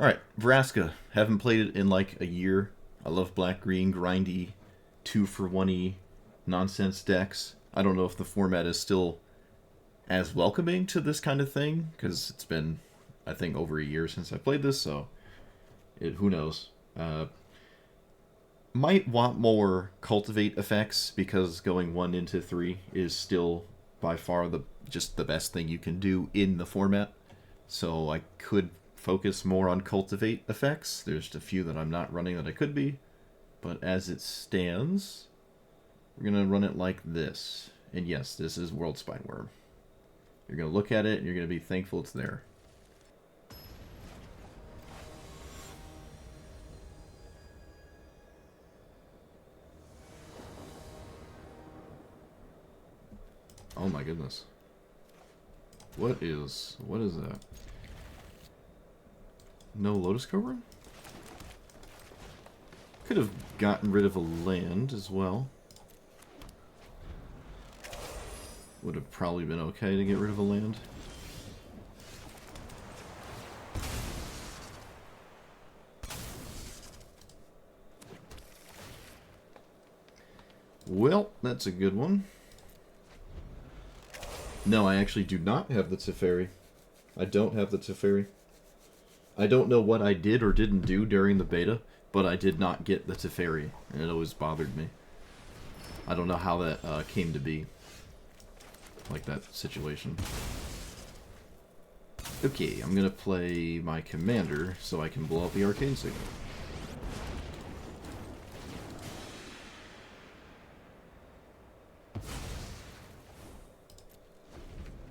Alright, Vraska. Haven't played it in like a year. I love black-green, grindy, 2-for-1-y nonsense decks. I don't know if the format is still as welcoming to this kind of thing, because it's been, I think, over a year since I played this, so who knows. Might want more cultivate effects, because going 1 into 3 is still by far just the best thing you can do in the format. So I could focus more on cultivate effects. There's a few that I'm not running that I could be, but as it stands, we're gonna run it like this. And yes, this is World Spineworm. You're gonna look at it and you're gonna be thankful it's there. Oh my goodness. What is that? No Lotus Cobra? Could have gotten rid of a land as well. Would have probably been okay to get rid of a land. Well, that's a good one. No, I actually do not have the Teferi. I don't have the Teferi. I don't know what I did or didn't do during the beta, but I did not get the Teferi, and it always bothered me. I don't know how that came to be. Like that situation. Okay, I'm gonna play my commander so I can blow up the arcane signal.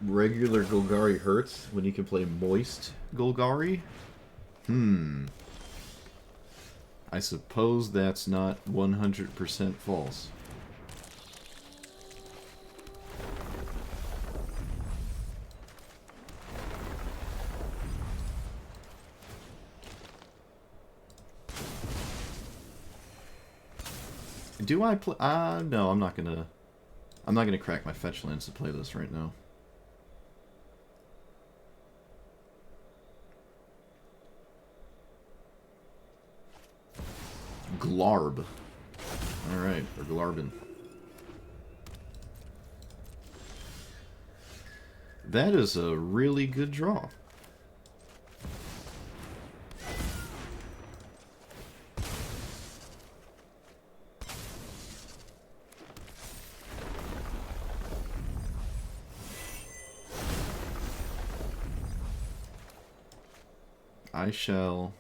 Regular Golgari hurts when you can play moist Golgari? I suppose that's not 100% false. Do I play? No, I'm not gonna crack my fetch lands to play this right now. Glarb. Alright, or Glarbin. That is a really good draw. I shall...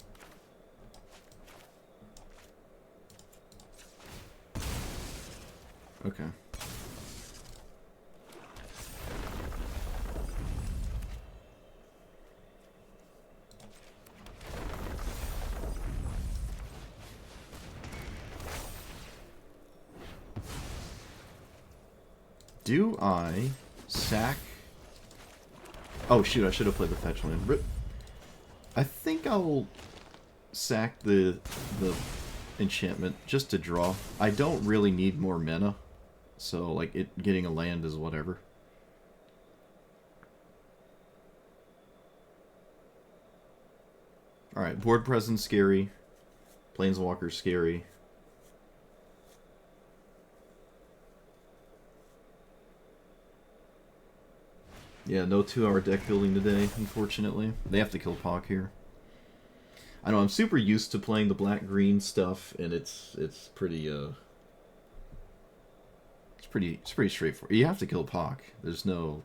Okay. Do I sack... Oh shoot, I should have played the fetch land. Rip. I think I'll sack the enchantment just to draw. I don't really need more mana, so like getting a land is whatever. Alright, board presence scary. Planeswalker scary. Yeah, no 2-hour deck building today, unfortunately. They have to kill Pock here. I know, I'm super used to playing the black-green stuff, and it's pretty, it's pretty straightforward. You have to kill Pock. There's no...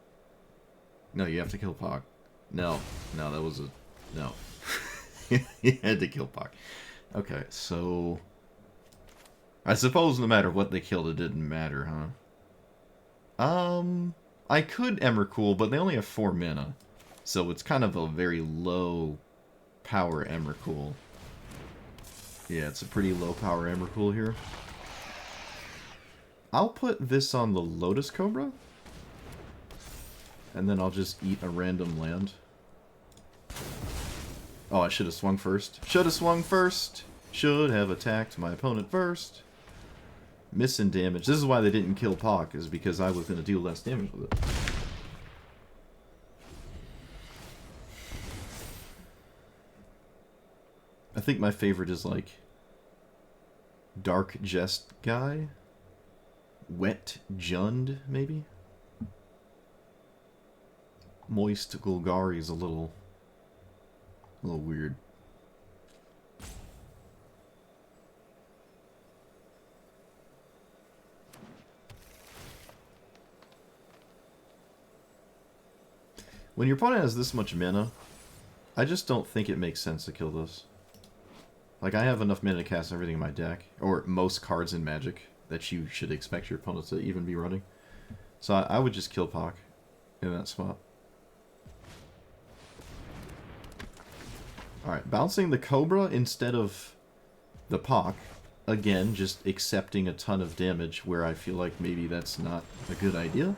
No, you have to kill Pock. No, that was a... No. You had to kill Pock. Okay, so... I suppose no matter what they killed, it didn't matter, huh? I could Emrakul, but they only have 4 mana. So it's kind of a very low power Emrakul. Yeah, it's a pretty low power Emrakul here. I'll put this on the Lotus Cobra. And then I'll just eat a random land. Oh, I should have swung first. Should have swung first! Should have attacked my opponent first. Missing damage. This is why they didn't kill Pock, is because I was going to deal less damage with it. think my favorite is like Dark Jest guy, Wet Jund maybe. Moist Golgari is a little weird. When your opponent has this much mana, I just don't think it makes sense to kill this. Like, I have enough mana to cast everything in my deck, or most cards in Magic, that you should expect your opponent to even be running. So I would just kill Pock in that spot. Alright, bouncing the Cobra instead of the Pock. Again, just accepting a ton of damage where I feel like maybe that's not a good idea.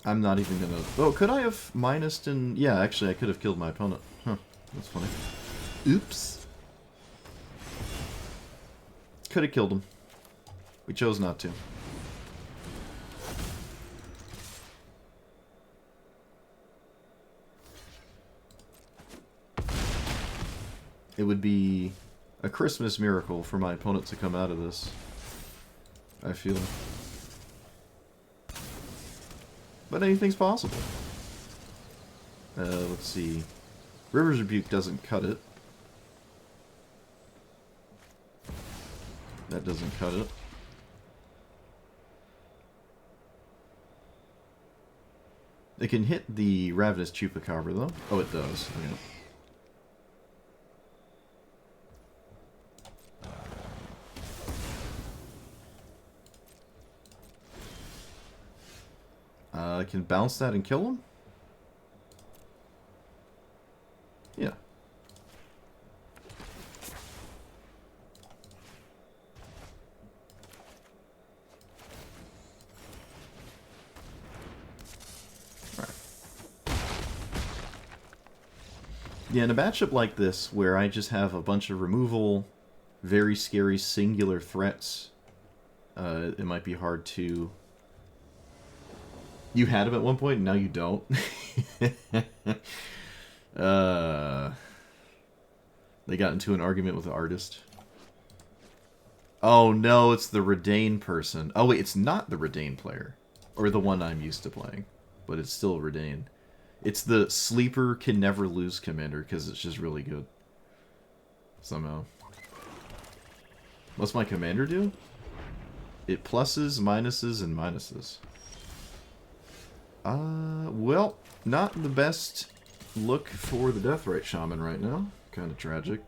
I'm not even gonna... Oh, could I have minused and... Yeah, actually, I could have killed my opponent. Huh, that's funny. Oops. Could have killed him. We chose not to. It would be a Christmas miracle for my opponent to come out of this, I feel. But anything's possible. Let's see. River's Rebuke doesn't cut it. That doesn't cut it. It can hit the Ravenous Chupacabra, though. Oh, it does. Okay. I can bounce that and kill him? Yeah. Alright. Yeah, in a matchup like this, where I just have a bunch of removal, very scary singular threats, it might be hard to... You had him at one point, and now you don't. They got into an argument with the artist. Oh no, it's the Reidane person. Oh wait, it's not the Reidane player. Or the one I'm used to playing. But it's still Reidane. It's the sleeper can never lose commander, because it's just really good. Somehow. What's my commander do? It pluses, minuses, and minuses. Well, not the best look for the Deathrite Shaman right now. Kind of tragic.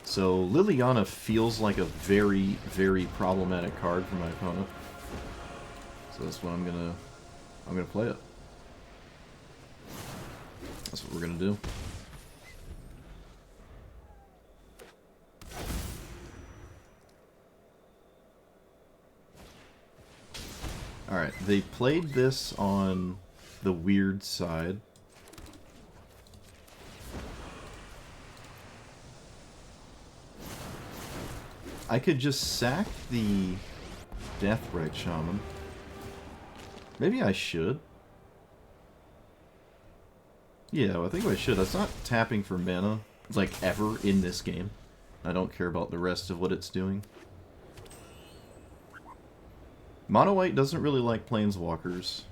So, Liliana feels like a very, very problematic card for my opponent. So that's what I'm gonna play it. That's what we're gonna do. Alright, they played this on the weird side. I could just sack the Deathrite Shaman. Maybe I should. Yeah, I think I should. That's not tapping for mana, like, ever in this game. I don't care about the rest of what it's doing. Mono White doesn't really like Planeswalkers.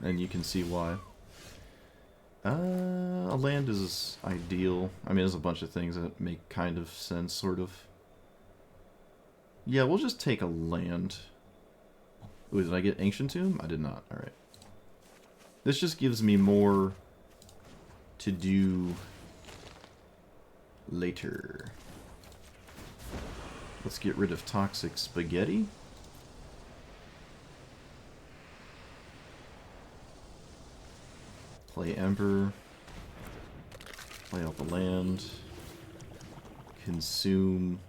And you can see why. A land is ideal. I mean, there's a bunch of things that make kind of sense, sort of. Yeah, we'll just take a land. Ooh, did I get Ancient Tomb? I did not. Alright. This just gives me more to do later. Let's get rid of Toxic Spaghetti. Play Ember. Play out the land. Consume.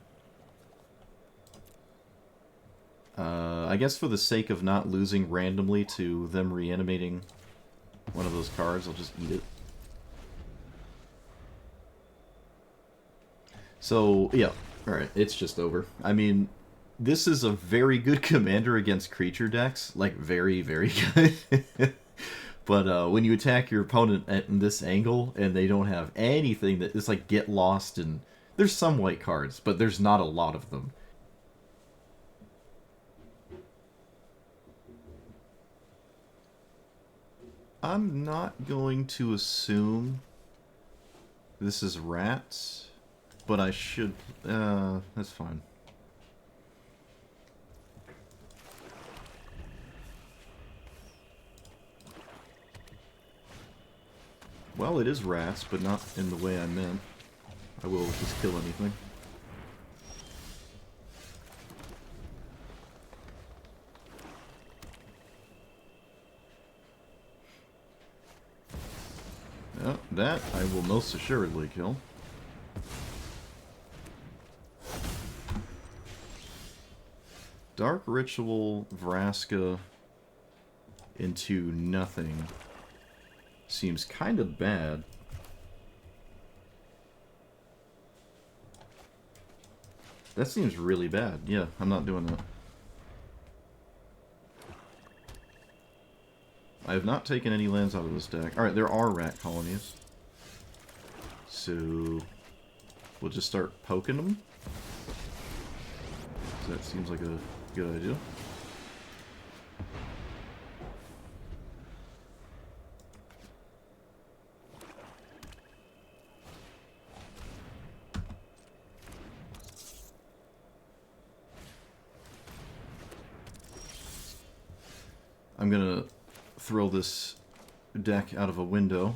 I guess for the sake of not losing randomly to them reanimating one of those cards, I'll just eat it. So, yeah. Alright, it's just over. I mean, this is a very good commander against creature decks. Like, very, very good. But when you attack your opponent at this angle, and they don't have anything that... It's like, get lost, and... There's some white cards, but there's not a lot of them. I'm not going to assume this is rats, but I should... that's fine. Well, it is rats, but not in the way I meant. I will just kill anything. That I will most assuredly kill. Dark Ritual Vraska into nothing seems kind of bad. That seems really bad. Yeah, I'm not doing that. I have not taken any lands out of this deck. Alright, there are rat colonies. So, we'll just start poking them. That seems like a good idea. I'm gonna throw this deck out of a window.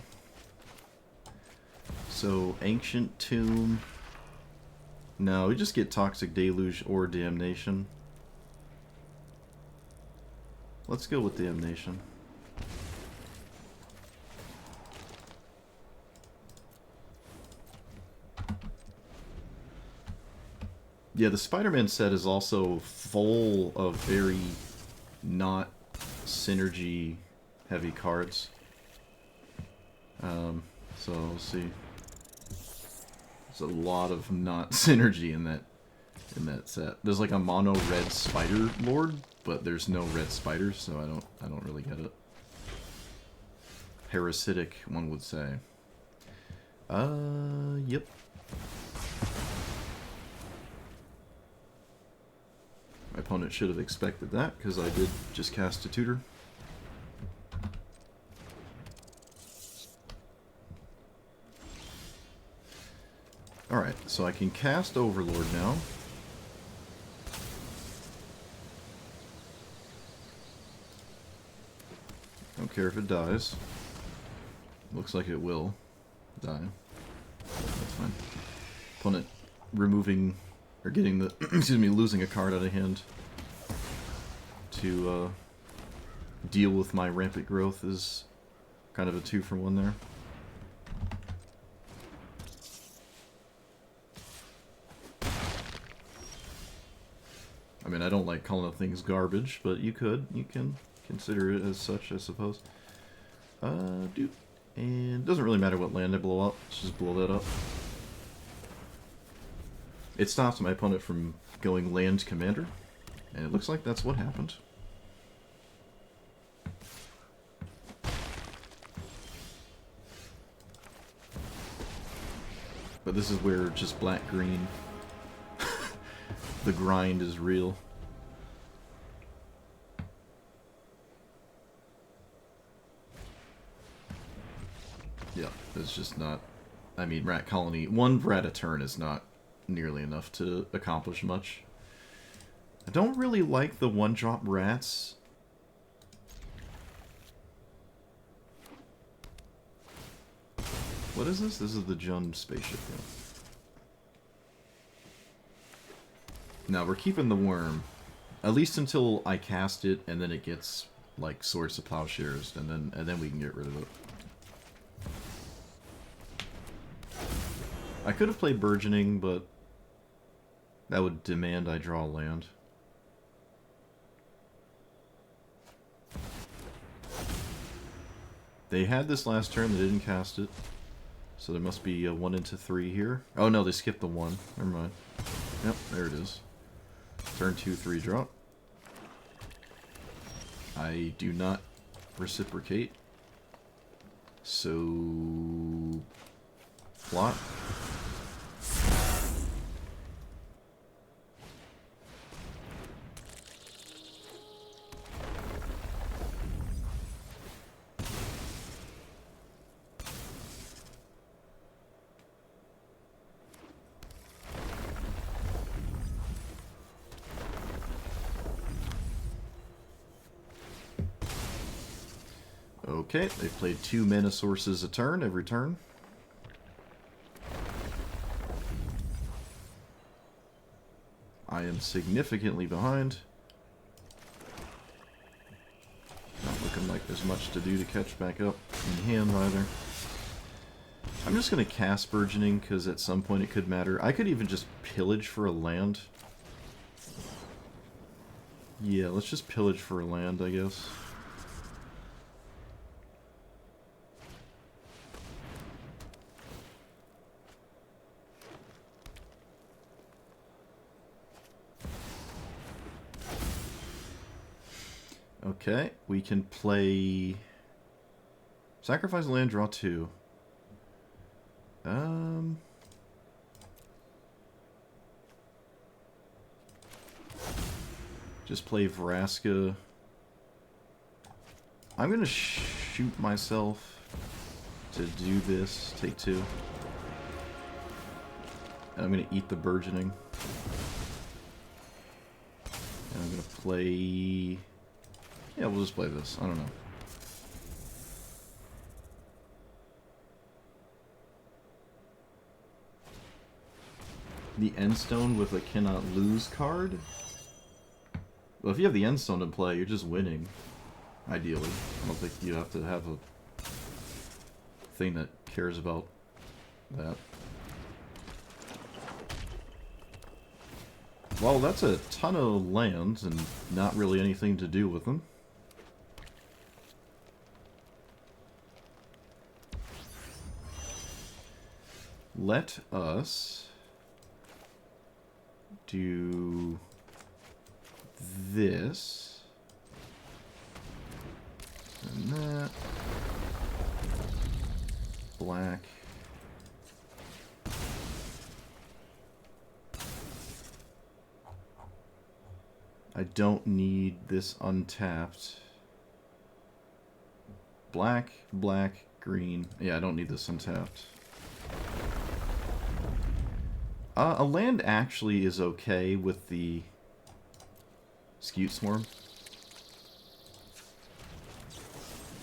So, Ancient Tomb. No, we just get Toxic Deluge or Damnation. Let's go with Damnation. Yeah, the Spider-Man set is also full of very not synergy heavy cards. So we'll see. There's a lot of not synergy in that set. There's like a mono red spider lord, but there's no red spiders, so I don't really get it. Parasitic, one would say. Yep. My opponent should have expected that, because I did just cast a tutor. Alright, so I can cast Overlord now. Don't care if it dies. Looks like it will die. That's fine. Opponent removing, or getting the, excuse me, losing a card out of hand to deal with my rampant growth is kind of a 2-for-1 there. I mean, I don't like calling things garbage, but you can consider it as such, I suppose. Dude. And it doesn't really matter what land I blow up, let's just blow that up. It stops my opponent from going land commander, and it looks like that's what happened. But this is where just black-green, the grind is real. Yeah, it's just not... I mean, Rat Colony... One rat a turn is not nearly enough to accomplish much. I don't really like the one-drop rats. What is this? This is the Jund spaceship. Yeah. Now, we're keeping the worm. At least until I cast it, and then it gets, like, Swords to Plowshares, and then we can get rid of it. I could have played Burgeoning, but that would demand I draw land. They had this last turn, they didn't cast it. So there must be a 1 into 3 here. Oh no, they skipped the 1. Never mind. Yep, there it is. Turn 2, 3 drop. I do not reciprocate. So... plot. Okay, they played 2 mana sources a turn, every turn. I am significantly behind. Not looking like there's much to do to catch back up in hand either. I'm just going to cast Burgeoning because at some point it could matter. I could even just pillage for a land. Yeah, let's just pillage for a land, I guess. Okay, we can play... Sacrifice land, draw 2. Just play Vraska. I'm gonna shoot myself to do this. Take 2. And I'm gonna eat the Burgeoning. And I'm gonna play... Yeah, we'll just play this. I don't know. The Endstone with a cannot lose card? Well, if you have the Endstone in play, you're just winning. Ideally. I don't think you have to have a thing that cares about that. Well, that's a ton of lands and not really anything to do with them. Let us do this and that. Black. I don't need this untapped. Black, black, green. Yeah, I don't need this untapped. A land actually is okay with the Skewed Swarm.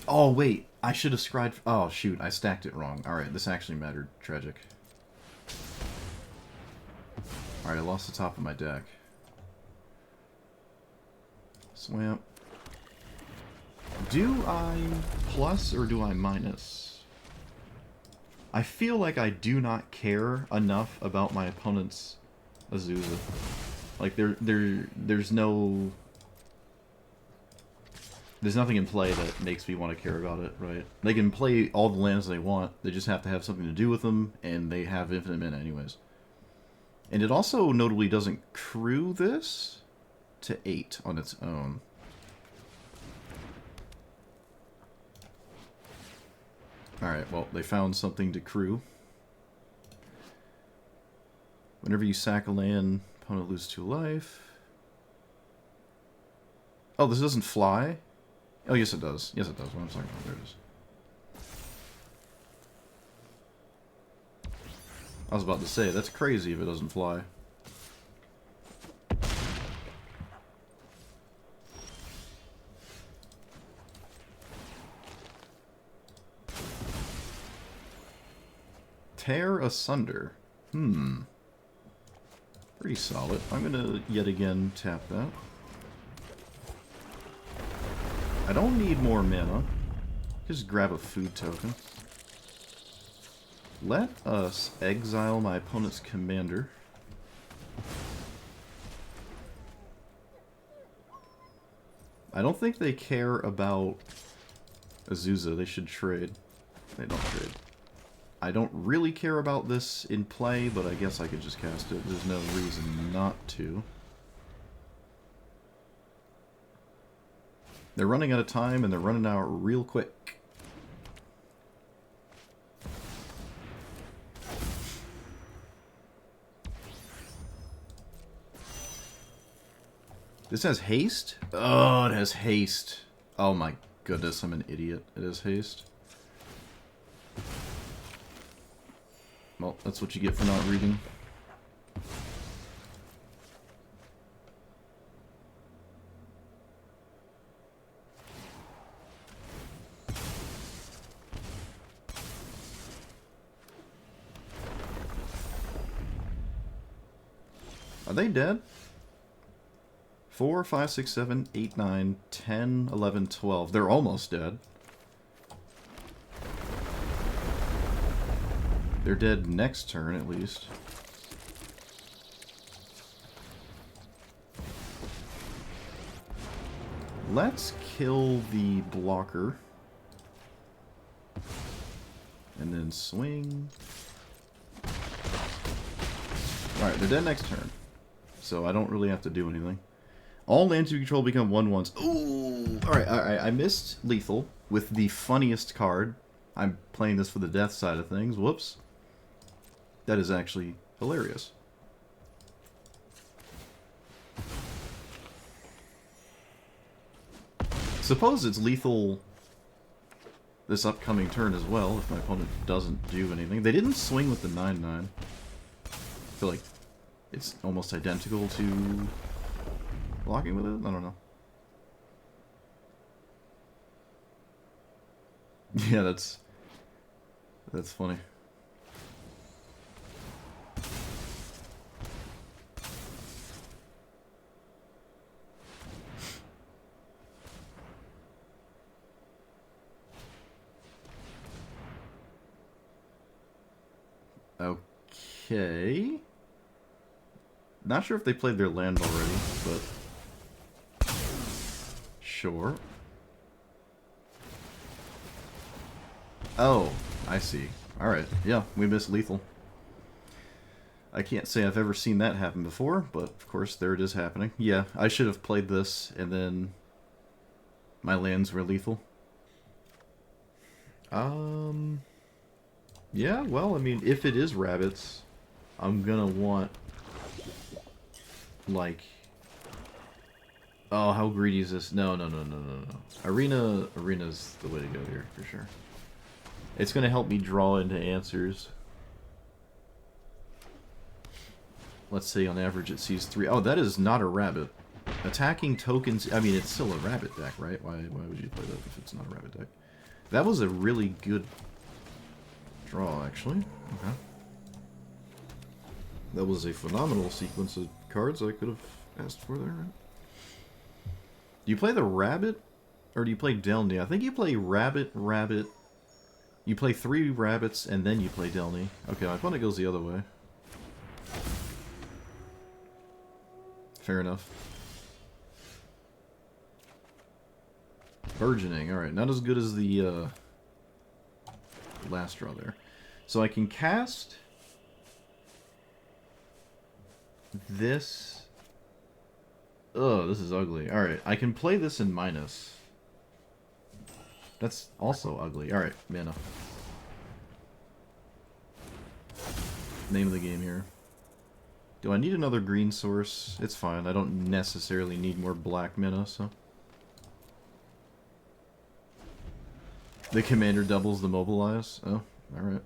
Oh, wait. I should have scryed... Oh, shoot. I stacked it wrong. Alright, this actually mattered. Tragic. Alright, I lost the top of my deck. Swamp. Do I plus or do I minus? I feel like I do not care enough about my opponent's Azusa. Like, there's no... There's nothing in play that makes me want to care about it, right? They can play all the lands they want, they just have to have something to do with them, and they have infinite mana anyways. And it also notably doesn't crew this to 8 on its own. Alright, well, they found something to crew. Whenever you sack a land, opponent loses 2 life. Oh, this doesn't fly? Oh, yes it does. Yes it does. What I'm talking about. There it is. I was about to say, that's crazy if it doesn't fly. Tear Asunder. Pretty solid. I'm gonna yet again tap that. I don't need more mana. Just grab a food token. Let us exile my opponent's commander. I don't think they care about Azusa. They should trade. They don't trade. I don't really care about this in play, but I guess I could just cast it. There's no reason not to. They're running out of time, and they're running out real quick. This has haste? Oh, it has haste. Oh my goodness, I'm an idiot. It has haste. Well, that's what you get for not reading. Are they dead? 4, 5, 6, 7, 8, 9, 10, 11, 12. They're almost dead. They're dead next turn, at least. Let's kill the blocker. And then swing. Alright, they're dead next turn. So I don't really have to do anything. All lands you control become 1/1s. Ooh! Alright, I missed lethal with the funniest card. I'm playing this for the death side of things. Whoops. That is actually hilarious. Suppose it's lethal this upcoming turn as well, if my opponent doesn't do anything. They didn't swing with the 9/9. I feel like it's almost identical to blocking with it? I don't know. Yeah, that's funny. Okay. Not sure if they played their land already, but sure. Oh, I see. Alright, yeah, we missed lethal. I can't say I've ever seen that happen before, but of course there it is happening. Yeah, I should have played this, and then my lands were lethal. Yeah, well, I mean, if it is rabbits, I'm gonna want, like... Oh, how greedy is this? No. Arena's the way to go here, for sure. It's gonna help me draw into answers. Let's say on average it sees 3. Oh, that is not a rabbit. Attacking tokens... I mean, it's still a rabbit deck, right? Why would you play that if it's not a rabbit deck? That was a really good draw, actually. Okay. That was a phenomenal sequence of cards I could have asked for there, right? Do you play the rabbit? Or do you play Delny? I think you play rabbit, rabbit... You play 3 rabbits, and then you play Delny. Okay, my opponent goes the other way. Fair enough. Burgeoning, alright. Not as good as the last draw there. So I can cast this. Oh, this is ugly. Alright, I can play this in minus. That's also ugly. Alright, mana. Name of the game here. Do I need another green source? It's fine. I don't necessarily need more black mana, so... The commander doubles the mobilize? Oh, alright.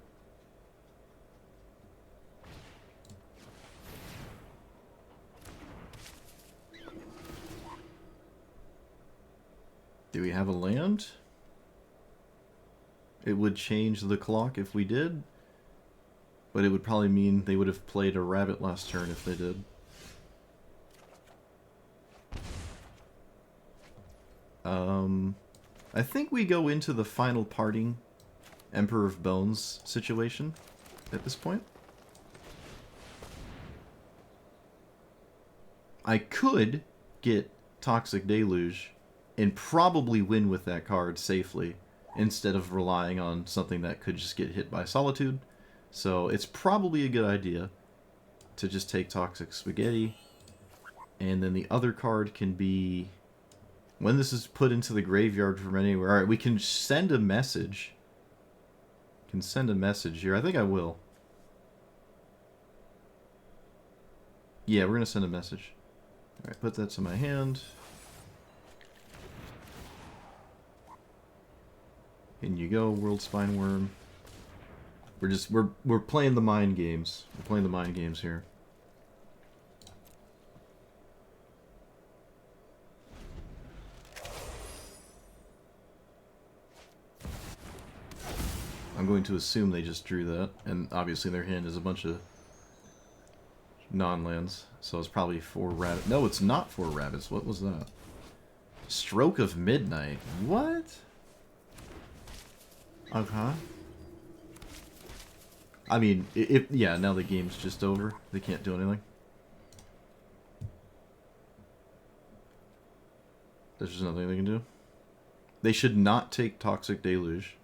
Do we have a land? It would change the clock if we did. But it would probably mean they would have played a rabbit last turn if they did. I think we go into the final parting Emperor of Bones situation at this point. I could get Toxic Deluge and probably win with that card safely. instead of relying on something that could just get hit by Solitude. So it's probably a good idea to just take Toxic Spaghetti, and then the other card can be, when this is put into the graveyard from anywhere. Alright, we can send a message. Can send a message here. I think I will. Yeah, we're going to send a message. Alright, put that to my hand. In you go, World Spine Worm. We're playing the mind games. We're playing the mind games here. I'm going to assume they just drew that, and obviously their hand is a bunch of non-lands, so it's probably 4 rabbits. No, it's not 4 rabbits. What was that? Stroke of Midnight. What? Okay. I mean, yeah, now the game's just over. They can't do anything. There's just nothing they can do. They should not take Toxic Deluge,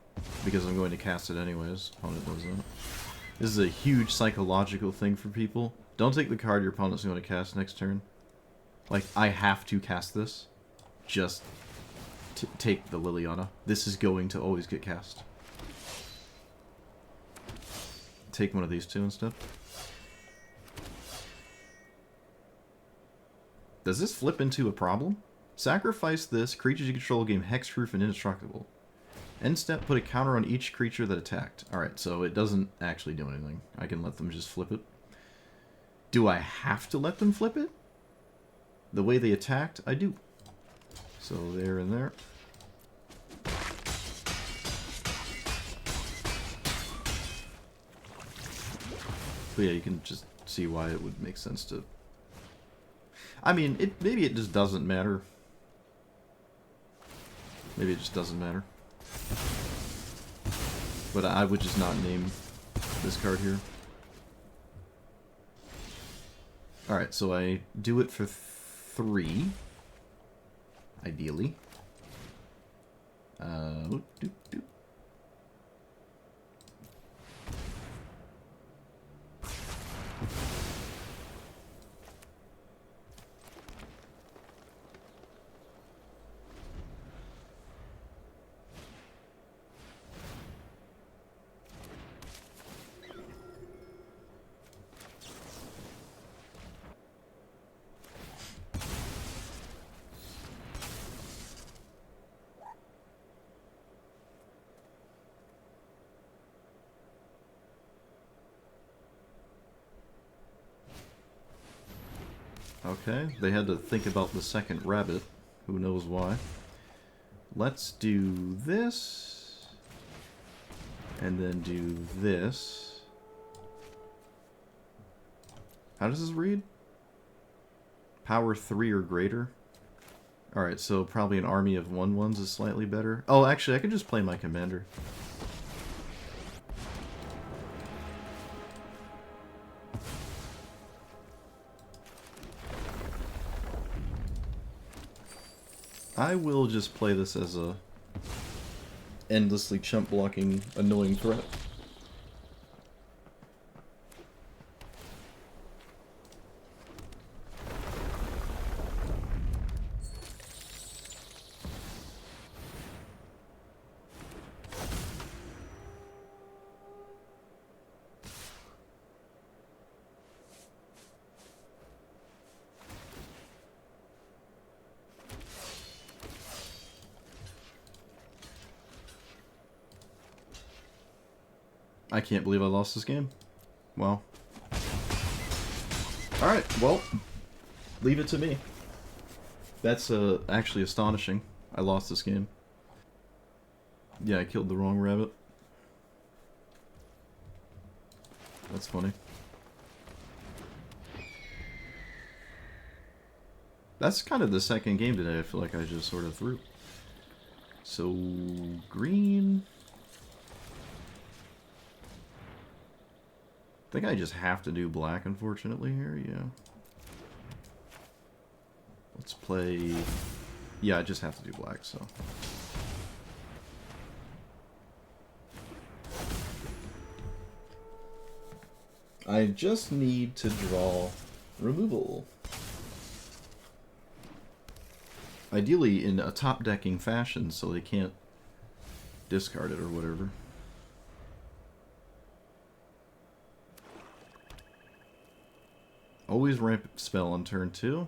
because I'm going to cast it anyways. Opponent does that. This is a huge psychological thing for people. Don't take the card your opponent's going to cast next turn. Like, I have to cast this. Just take the Liliana. This is going to always get cast. Take one of these two instead. Does this flip into a problem? Sacrifice this. Creatures you control gain hexproof and indestructible. End step, put a counter on each creature that attacked. Alright, so it doesn't actually do anything. I can let them just flip it. Do I have to let them flip it? The way they attacked, I do. So there and there. But yeah, you can just see why it would make sense to... I mean, maybe it just doesn't matter. Maybe it just doesn't matter. But I would just not name this card here. Alright, so I do it for 3. Ideally. Doop, doop. Okay, they had to think about the second rabbit. Who knows why. Let's do this. And then do this. How does this read? Power 3 or greater? Alright, so probably an army of 1/1s is slightly better. Oh, actually, I could just play my commander. I will just play this as a endlessly chump blocking annoying threat. I can't believe I lost this game. Well. Alright, well. Leave it to me. That's actually astonishing. I lost this game. Yeah, I killed the wrong rabbit. That's funny. That's kind of the second game today I feel like I just sort of threw. So, green... I think I just have to do black, unfortunately, here, yeah. Let's play... Yeah, I just have to do black, so... I just need to draw removal. Ideally in a top-decking fashion so they can't discard it or whatever. Always ramp spell on turn 2.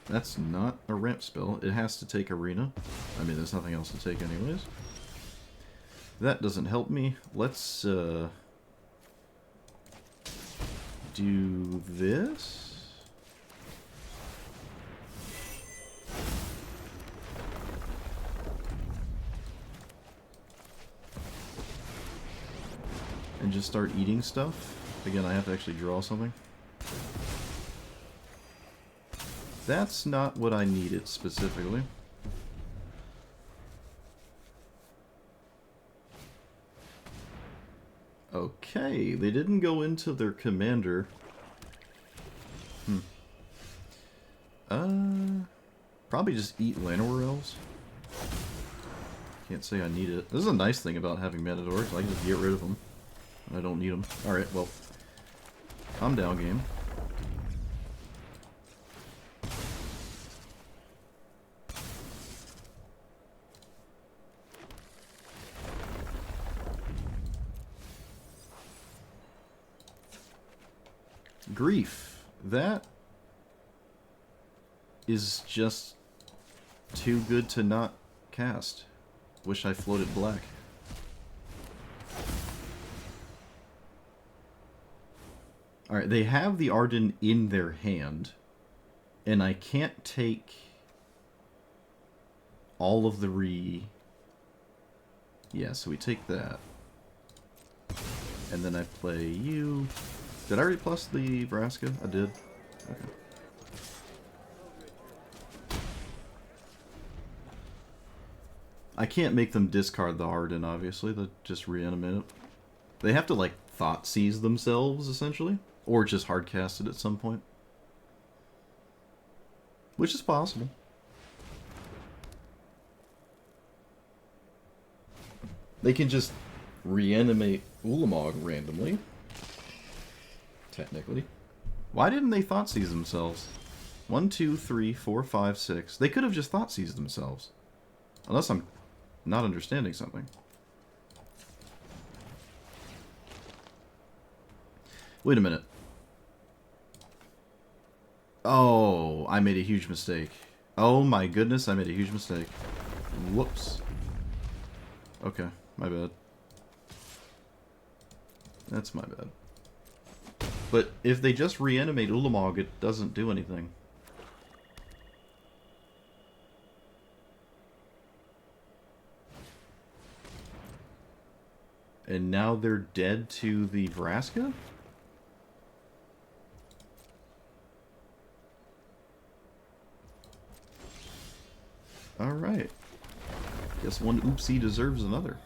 That's not a ramp spell. It has to take Arena. I mean, there's nothing else to take anyways. That doesn't help me. Let's do this. And just start eating stuff. Again, I have to actually draw something. That's not what I needed specifically. Okay, they didn't go into their commander. Probably just eat Llanowar Elves. Can't say I need it. This is a nice thing about having Matadors. I can just get rid of them. I don't need them. Alright, well. Calm down, game. Grief. That is just too good to not cast. Wish I floated black. Alright, they have the Arden in their hand, and I can't take all of the Yeah, so we take that. And then I play you. Did I already plus the Vraska? I did. Okay. I can't make them discard the Arden, obviously. They'll just reanimate it. They have to, like, thought seize themselves, essentially. Or just hardcast it at some point. Which is possible. They can just reanimate Ulamog randomly. Technically. Why didn't they thought seize themselves? 1, 2, 3, 4, 5, 6. They could have just thought seized themselves. Unless I'm not understanding something. Wait a minute. Oh, I made a huge mistake. Oh my goodness, I made a huge mistake. Whoops. Okay, my bad. That's my bad. But if they just reanimate Ulamog, it doesn't do anything. And now they're dead to the Vraska? Alright. Guess one oopsie deserves another.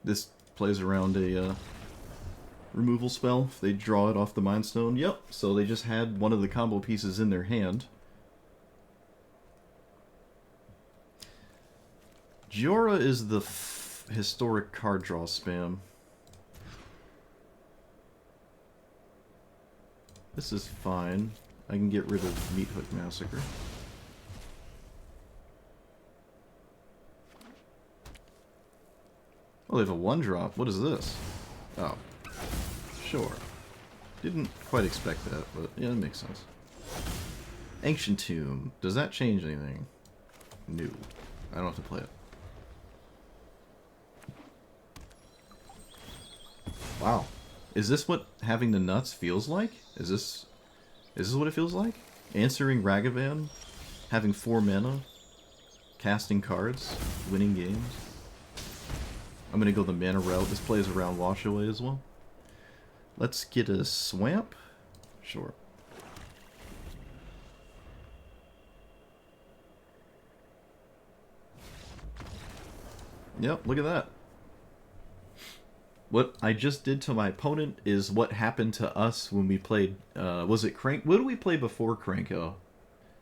This plays around a removal spell. If they draw it off the Mind Stone. Yep, so they just had one of the combo pieces in their hand. Giora is the historic card draw spam. This is fine. I can get rid of Meat Hook Massacre. Oh, they have a 1-drop. What is this? Oh. Sure. Didn't quite expect that, but yeah, that makes sense. Ancient Tomb. Does that change anything? No. I don't have to play it. Wow. Is this what having the nuts feels like? Is this what it feels like? Answering Ragavan? Having 4 mana? Casting cards? Winning games? I'm gonna go the mana route. This plays around Wash Away as well. Let's get a Swamp. Sure. Yep, look at that. What I just did to my opponent is what happened to us when we played, was it Crank? What did we play before Cranko?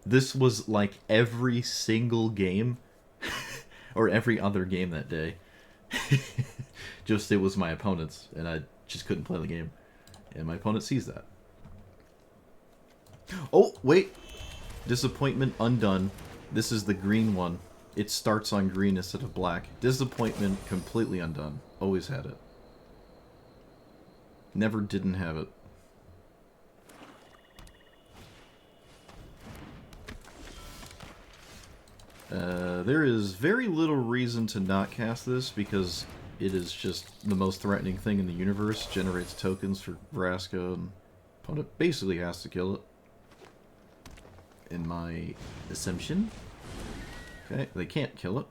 This was like every single game, or every other game that day. Just it was my opponent's, and I just couldn't play the game. And my opponent sees that. Oh, wait! Disappointment undone. This is the green one. It starts on green instead of black. Disappointment completely undone. Always had it. Never didn't have it. There is very little reason to not cast this because it is just the most threatening thing in the universe. Generates tokens for Vraska, and opponent basically has to kill it. In my assumption. Okay, they can't kill it.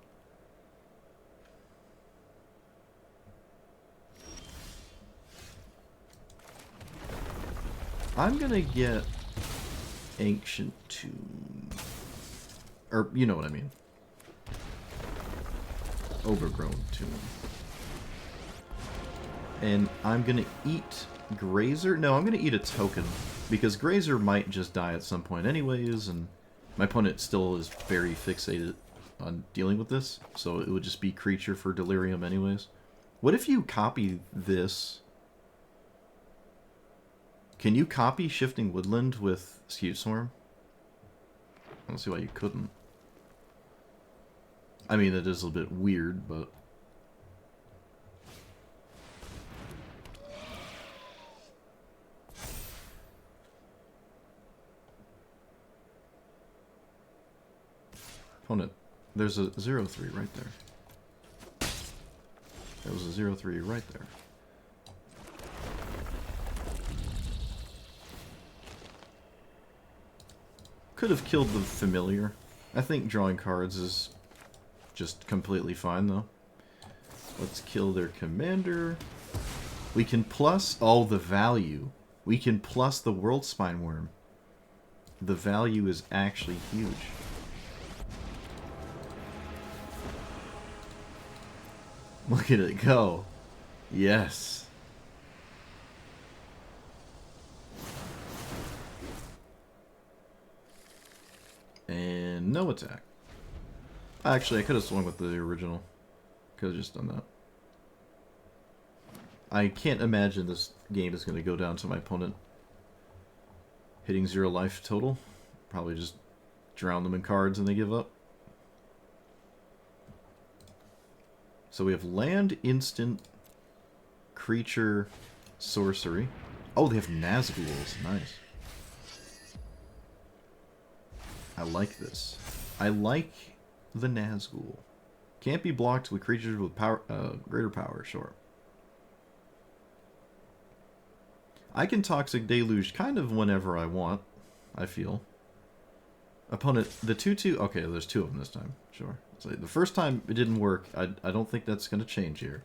I'm gonna get Ancient Tomb. Or, you know what I mean. Overgrown Tomb. And I'm gonna eat Grazer. No, I'm gonna eat a token. Because Grazer might just die at some point anyways, and my opponent still is very fixated on dealing with this. So it would just be creature for Delirium anyways. What if you copy this? Can you copy Shifting Woodland with Skewed Swarm? I don't see why you couldn't. I mean, it is a bit weird, but... Opponent, there's a 0-3 right there. There was a 0-3 right there. Could have killed the familiar. I think drawing cards is just completely fine, though. Let's kill their commander. We can plus all the value. We can plus the World Spine Worm. The value is actually huge. Look at it go. Yes. And no attack. Actually, I could have swung with the original. Could have just done that. I can't imagine this game is going to go down to my opponent hitting 0 life total. Probably just drown them in cards and they give up. So we have land, instant, creature, sorcery. Oh, they have Nazguls. Nice. I like this. I like the Nazgul. Can't be blocked with creatures with power, greater power, sure. I can Toxic Deluge kind of whenever I want, I feel. Opponent, the 2-2, okay, there's 2 of them this time, sure. So the first time it didn't work, I don't think that's going to change here.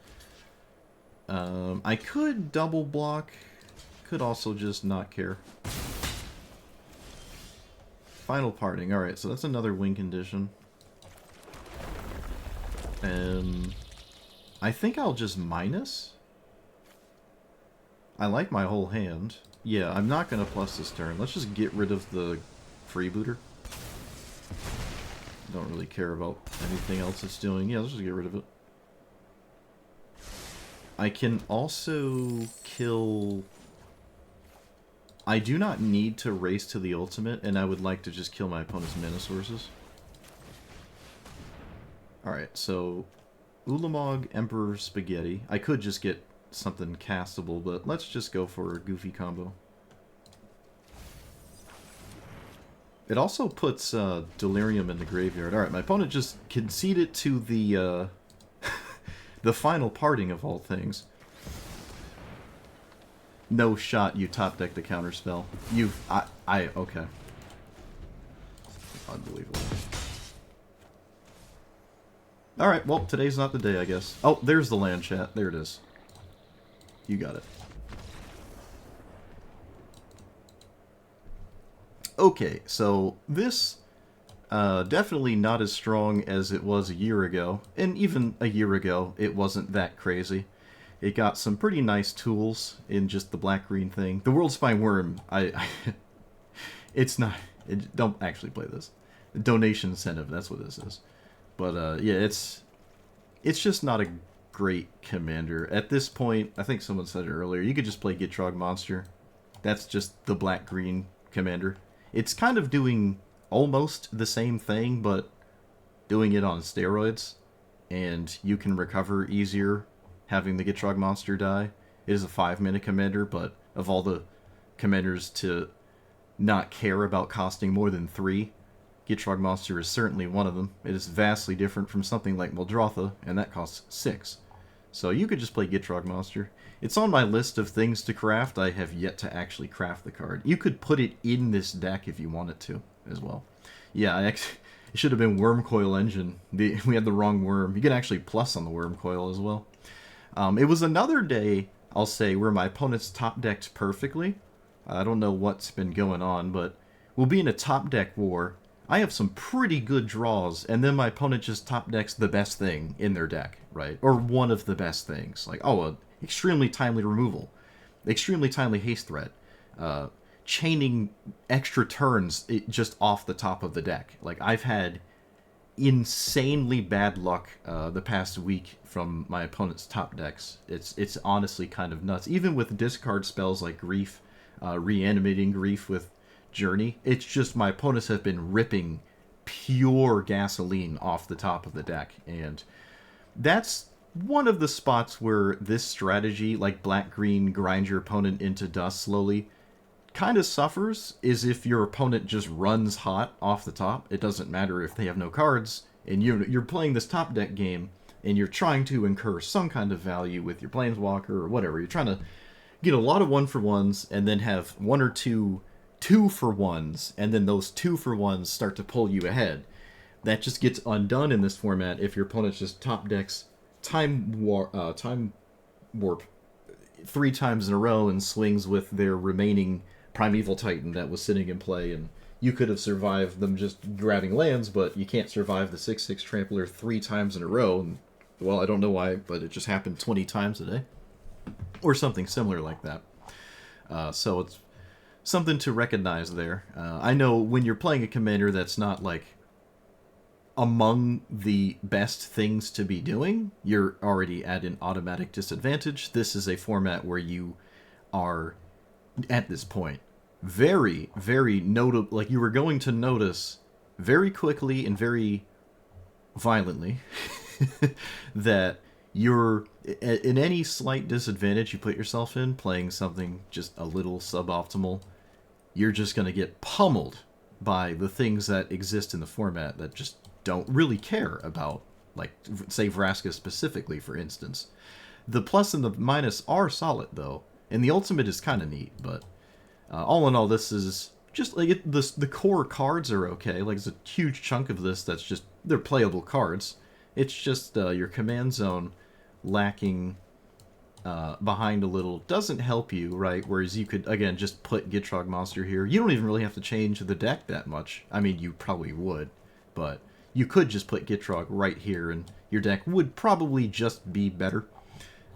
I could double block, could also just not care. Final Parting, alright, so that's another win condition. I think I'll just minus. I like my whole hand. Yeah, I'm not going to plus this turn. Let's just get rid of the freebooter. Don't really care about anything else it's doing. Yeah, let's just get rid of it. I can also kill... I do not need to race to the ultimate, and I would like to just kill my opponent's mana sources. Alright, so... Ulamog, Emperor, Spaghetti. I could just get something castable, but let's just go for a goofy combo. It also puts Delirium in the graveyard. Alright, my opponent just conceded to the the final parting of all things. No shot you top deck the counterspell. Okay. Unbelievable. Alright, well, today's not the day, I guess. Oh, there's the land chat. There it is. You got it. Okay, so this definitely not as strong as it was a year ago, and even a year ago it wasn't that crazy. It got some pretty nice tools in just the black-green thing. The World Spine Worm, it's not... don't actually play this. Donation incentive, that's what this is. But, yeah, it's just not a great commander. At this point, I think someone said it earlier, you could just play Gitrog Monster. That's just the black-green commander. It's kind of doing almost the same thing, but doing it on steroids. And you can recover easier having the Gitrog Monster die. It is a 5-mana commander, but of all the commanders to not care about costing more than 3, Gitrog Monster is certainly one of them. It is vastly different from something like Muldrotha, and that costs 6. So you could just play Gitrog Monster. It's on my list of things to craft. I have yet to actually craft the card. You could put it in this deck if you wanted to, as well. Yeah, it should have been Wormcoil Engine. We had the wrong worm. You can actually plus on the Wormcoil as well. It was another day, I'll say, where my opponent's top-decked perfectly. I don't know what's been going on, but we'll be in a top-deck war. I have some pretty good draws, and then my opponent just top-decks the best thing in their deck, right? Or one of the best things. Like, oh, extremely timely removal, extremely timely haste threat, chaining extra turns just off the top of the deck. Like, I've had insanely bad luck the past week from my opponent's top decks. It's honestly kind of nuts. Even with discard spells like Grief, reanimating Grief with Journey, it's just my opponents have been ripping pure gasoline off the top of the deck, and that's one of the spots where this strategy, like black-green, grind your opponent into dust slowly, kind of suffers, is if your opponent just runs hot off the top. It doesn't matter if they have no cards, and you're playing this top deck game, and you're trying to incur some kind of value with your Planeswalker or whatever. You're trying to get a lot of 1-for-1s, and then have 1 or 2 2-for-1s, and then those 2-for-1s start to pull you ahead. That just gets undone in this format if your opponent just top decks Time Warp 3 times in a row and swings with their remaining Primeval Titan that was sitting in play, and you could have survived them just grabbing lands, but you can't survive the 6/6 Trampler 3 times in a row. And, well, I don't know why, but it just happened 20 times a day. Or something similar like that. So it's something to recognize there. I know when you're playing a commander that's not, like, among the best things to be doing, you're already at an automatic disadvantage. This is a format where you are, at this point, very, very notable. Like, you were going to notice very quickly and very violently that you're in any slight disadvantage you put yourself in playing something just a little suboptimal. You're just going to get pummeled by the things that exist in the format that just don't really care about, like, say, Vraska specifically, for instance. The plus and the minus are solid, though, and the ultimate is kind of neat, but all in all, this is just, like, the core cards are okay. Like, there's a huge chunk of this that's just, they're playable cards. It's just your command zone lacking behind a little doesn't help you, right? Whereas you could, again, just put Gitrog Monster here. You don't even really have to change the deck that much. I mean, you probably would, but you could just put Gitrog right here, and your deck would probably just be better.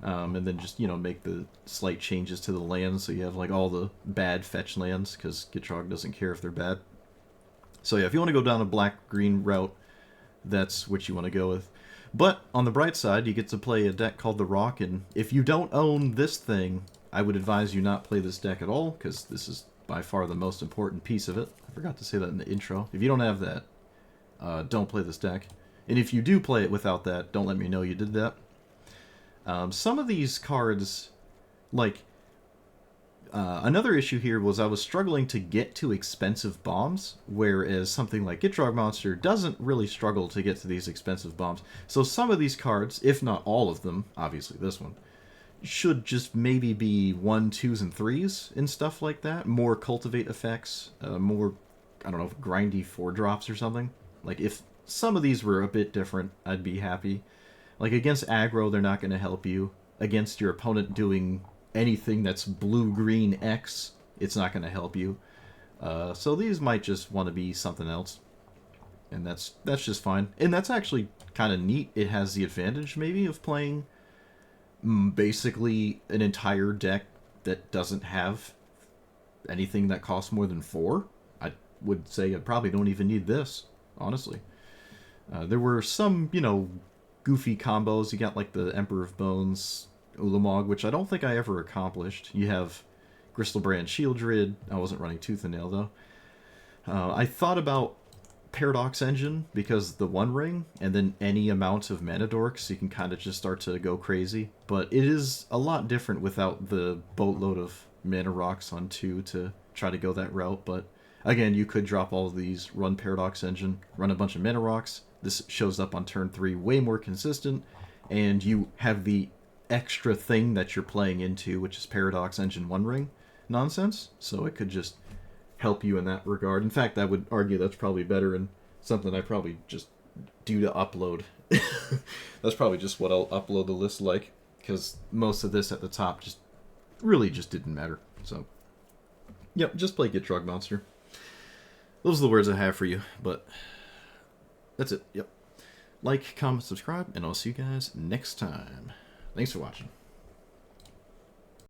And then just, make the slight changes to the lands so you have, like, all the bad fetch lands, because Gitrog doesn't care if they're bad. So yeah, if you want to go down a black-green route, that's what you want to go with. But on the bright side, you get to play a deck called the Rock, and if you don't own this thing, I would advise you not play this deck at all, because this is by far the most important piece of it. I forgot to say that in the intro. If you don't have that, don't play this deck. And if you do play it without that, don't let me know you did that. Some of these cards, like, another issue here was I was struggling to get to expensive bombs, whereas something like Gitrog Monster doesn't really struggle to get to these expensive bombs. So some of these cards, if not all of them, obviously this one, should just maybe be 1, 2s, and 3s and stuff like that. More cultivate effects, more, I don't know, grindy 4-drops or something. Like, if some of these were a bit different, I'd be happy. Like, against aggro, they're not going to help you. Against your opponent doing anything that's blue-green X, it's not going to help you. So these might just want to be something else. And that's just fine. And that's actually kind of neat. It has the advantage, maybe, of playing basically an entire deck that doesn't have anything that costs more than 4, I would say I probably don't even need this, honestly. There were some, goofy combos. You got like the Emperor of Bones, Ulamog, which I don't think I ever accomplished. You have Gristlebrand Shieldred. I wasn't running Tooth and Nail, though. I thought about Paradox Engine because the One Ring, and then any amount of mana dorks, you can kind of just start to go crazy. But it is a lot different without the boatload of mana rocks on 2 to try to go that route. But again, you could drop all of these, run Paradox Engine, run a bunch of mana rocks. This shows up on turn 3 way more consistent, and you have the extra thing that you're playing into, which is Paradox Engine One Ring nonsense. So it could just help you in that regard. In fact, I would argue that's probably better and something I probably just do to upload. That's probably just what I'll upload the list like, because most of this at the top just really just didn't matter. So, yep, just play Get Drug Monster. Those are the words I have for you, but that's it. Yep. Like, comment, subscribe, and I'll see you guys next time. Thanks for watching.